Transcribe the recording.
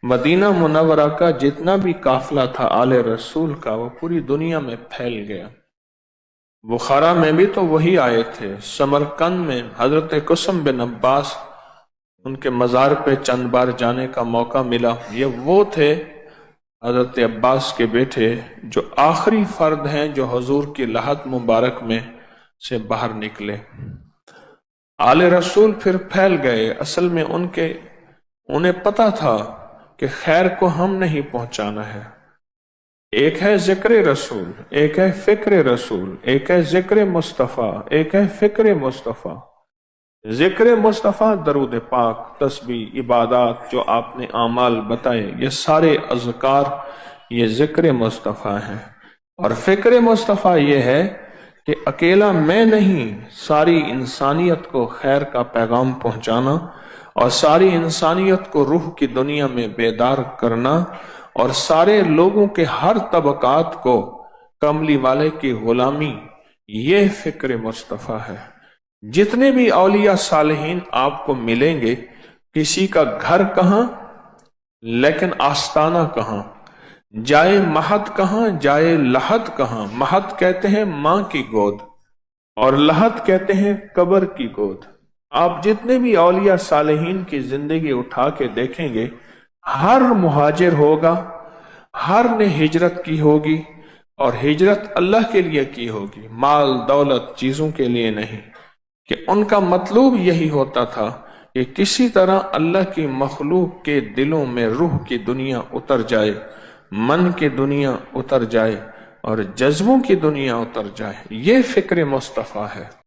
مدینہ منورہ کا جتنا بھی قافلہ تھا آل رسول کا وہ پوری دنیا میں پھیل گیا۔ بخارا میں بھی تو وہی آئے تھے، سمرقند میں حضرت قسم بن عباس ان کے مزار پہ چند بار جانے کا موقع ملا۔ یہ وہ تھے حضرت عباس کے بیٹے جو آخری فرد ہیں جو حضور کی لحد مبارک میں سے باہر نکلے۔ آل رسول پھر پھیل گئے۔ اصل میں انہیں پتا تھا کہ خیر کو ہم نہیں پہنچانا ہے۔ ایک ہے ذکر رسول، ایک ہے فکر رسول، ایک ہے ذکر مصطفیٰ، ایک ہے فکر مصطفیٰ۔ ذکر مصطفیٰ درود پاک، تسبیح، عبادات جو آپ نے اعمال بتائے، یہ سارے اذکار یہ ذکر مصطفیٰ ہیں۔ اور فکر مصطفیٰ یہ ہے کہ اکیلا میں نہیں، ساری انسانیت کو خیر کا پیغام پہنچانا اور ساری انسانیت کو روح کی دنیا میں بیدار کرنا اور سارے لوگوں کے ہر طبقات کو کملی والے کی غلامی، یہ فکر مصطفیٰ ہے۔ جتنے بھی اولیاء صالحین آپ کو ملیں گے، کسی کا گھر کہاں لیکن آستانہ کہاں، جائے مہد کہاں جائے لحد کہاں۔ مہد کہتے ہیں ماں کی گود اور لحد کہتے ہیں قبر کی گود۔ آپ جتنے بھی اولیاء صالحین کی زندگی اٹھا کے دیکھیں گے، ہر مہاجر ہوگا، ہر نے ہجرت کی ہوگی اور ہجرت اللہ کے لیے کی ہوگی، مال دولت چیزوں کے لیے نہیں، کہ ان کا مطلوب یہی ہوتا تھا کہ کسی طرح اللہ کی مخلوق کے دلوں میں روح کی دنیا اتر جائے، من کی دنیا اتر جائے اور جذبوں کی دنیا اتر جائے۔ یہ فکر مصطفیٰ ہے۔